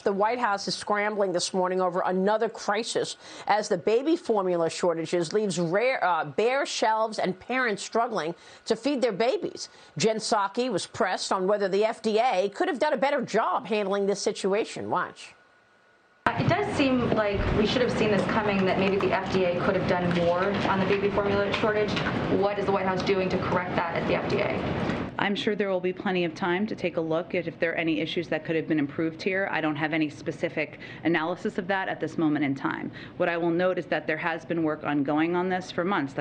The White House is scrambling this morning over another crisis as the baby formula shortages leaves bare shelves and parents struggling to feed their babies. Jen Psaki was pressed on whether the FDA could have done a better job handling this situation. Watch. It does seem like we should have seen this coming, that maybe the FDA could have done more on the baby formula shortage. What is the White House doing to correct that at the FDA? I'm sure there will be plenty of time to take a look at if there are any issues that could have been improved here. I don't have any specific analysis of that at this moment in time. What I will note is that there has been work ongoing on this for months.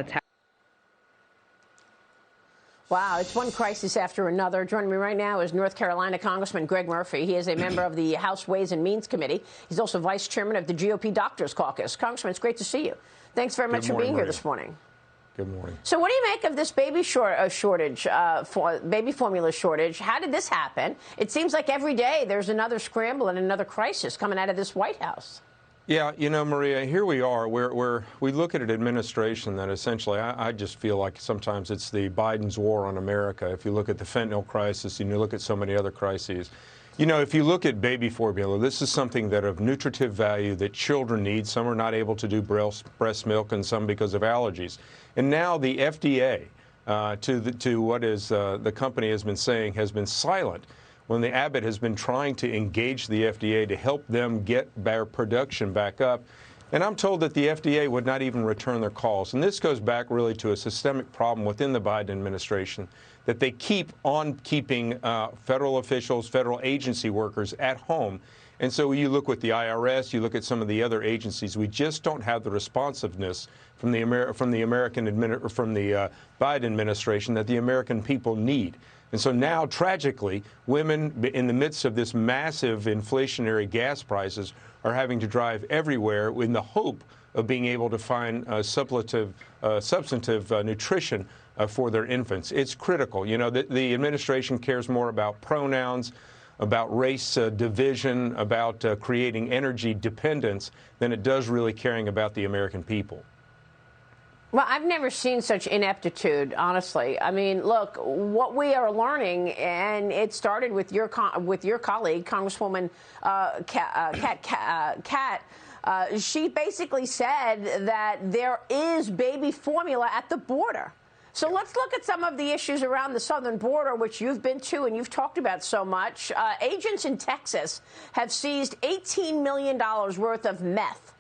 Wow, it's one crisis after another. Joining me right now is North Carolina Congressman Greg Murphy. He is a member of the House Ways and Means Committee. He's also vice chairman of the GOP Doctors Caucus. Congressman, it's great to see you. Thanks very much for being here this morning. Good morning. So what do you make of this baby shortage, baby formula shortage? How did this happen? It seems like every day there's another scramble and another crisis coming out of this White House. Yeah, you know, Maria, here we are. We look at an administration that essentially, I just feel like sometimes it's the Biden's war on America. If you look at the fentanyl crisis and you look at so many other crises. You know, if you look at baby formula, this is something that of nutritive value that children need. Some are not able to do breast milk and some because of allergies. And now the FDA, to what is the company has been saying, has been silent when the Abbott has been trying to engage the FDA to help them get their production back up. And I'm told that the FDA would not even return their calls. And this goes back really to a systemic problem within the Biden administration, that they keep on keeping federal officials, federal agency workers at home. And so you look with the IRS, you look at some of the other agencies, we just don't have the responsiveness from the Biden administration that the American people need. And so now, tragically, women in the midst of this massive inflationary gas prices are having to drive everywhere in the hope of being able to find substantive nutrition for their infants. It's critical. You know, the administration cares more about pronouns, about race division, about creating energy dependence than it does really caring about the American people. Well, I've never seen such ineptitude, honestly. I mean, look, what we are learning, and it started with your colleague, Congresswoman Kat. She basically said that there is baby formula at the border. So let's look at some of the issues around the southern border, which you've been to and you've talked about so much. Agents in Texas have seized $18 million worth of meth.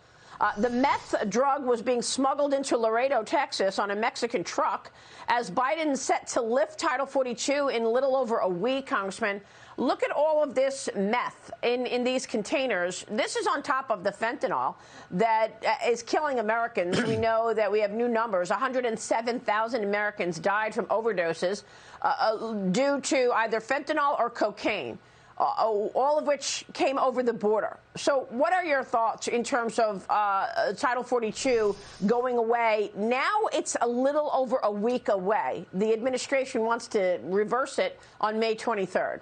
The meth drug was being smuggled into Laredo, Texas on a Mexican truck. As Biden's set to lift Title 42 in little over a week, Congressman, look at all of this meth in these containers. This is on top of the fentanyl that is killing Americans. We know that we have new numbers. 107,000 Americans died from overdoses due to either fentanyl or cocaine. All of which came over the border. So what are your thoughts in terms of Title 42 going away? Now it's a little over a week away. The administration wants to reverse it on May 23rd.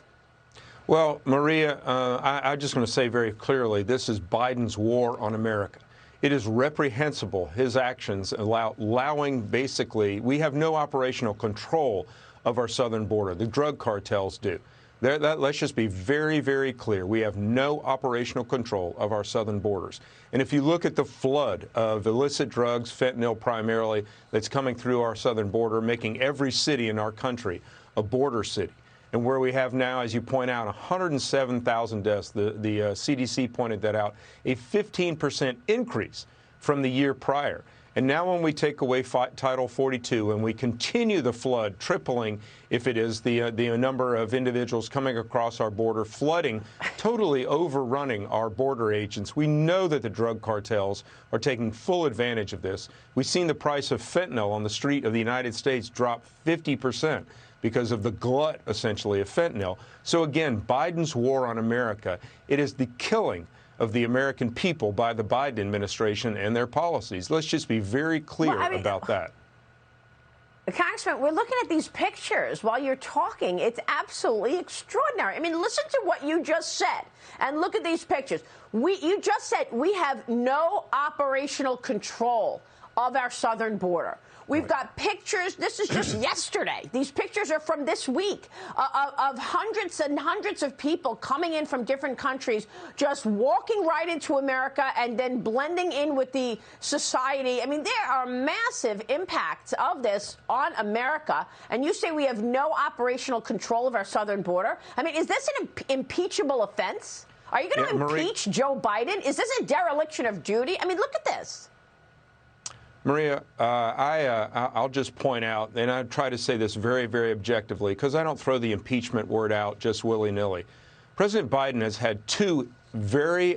Well, Maria, I just want to say very clearly, this is Biden's war on America. It is reprehensible, his actions allowing basically, we have no operational control of our southern border. The drug cartels do. Let's just be very, very clear. We have no operational control of our southern borders. And if you look at the flood of illicit drugs, fentanyl primarily, that's coming through our southern border, making every city in our country a border city, and where we have now, as you point out, 107,000 deaths, the CDC pointed that out, a 15% increase from the year prior. And now when we take away Title 42 and we continue the flood, tripling, if it is, the number of individuals coming across our border, flooding, totally overrunning our border agents, we know that the drug cartels are taking full advantage of this. We've seen the price of fentanyl on the street of the United States drop 50% because of the glut, essentially, of fentanyl. So again, Biden's war on America, it is the killing of the American people by the Biden administration and their policies. Let's just be very clear about that. Congressman, we're looking at these pictures while you're talking. It's absolutely extraordinary. I mean, listen to what you just said and look at these pictures. You just said we have no operational control of our southern border. We've got pictures. This is just yesterday. These pictures are from this week of hundreds and hundreds of people coming in from different countries, just walking right into America and then blending in with the society. I mean, there are massive impacts of this on America. And you say we have no operational control of our southern border. I mean, is this an impeachable offense? Are you going to impeach Joe Biden? Is this a dereliction of duty? I mean, look at this. Maria, I'll just point out, and I try to say this very, very objectively, because I don't throw the impeachment word out just willy-nilly. President Biden has had two very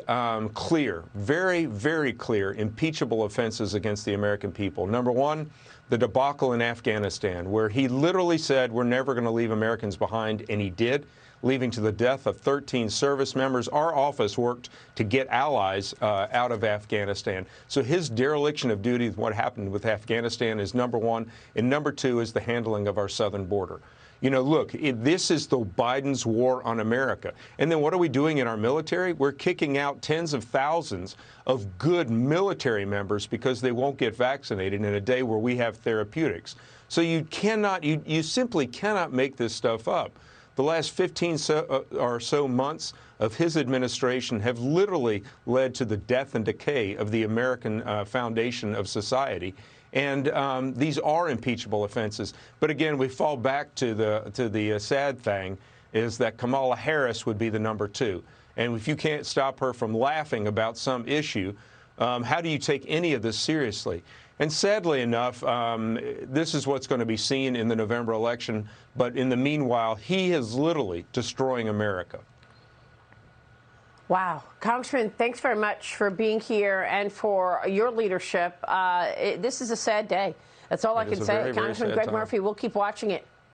clear, very, very clear impeachable offenses against the American people. Number one, the debacle in Afghanistan, where he literally said we're never going to leave Americans behind, and he did, leading to the death of 13 service members. Our office worked to get allies out of Afghanistan. So his dereliction of duty, what happened with Afghanistan, is number one. And number two is the handling of our southern border. You know, look, this is the Biden's war on America. And then what are we doing in our military? We're kicking out tens of thousands of good military members because they won't get vaccinated in a day where we have therapeutics. So you simply cannot make this stuff up. The last 15 or so months of his administration have literally led to the death and decay of the American foundation of society. And these are impeachable offenses. But again, we fall back to the sad thing is that Kamala Harris would be the number two. And if you can't stop her from laughing about some issue, how do you take any of this seriously? And sadly enough, this is what's going to be seen in the November election. But in the meanwhile, he is literally destroying America. Wow. Congressman, thanks very much for being here and for your leadership. This is a sad day. That's all I can say. Congressman Greg Murphy, we'll keep watching it.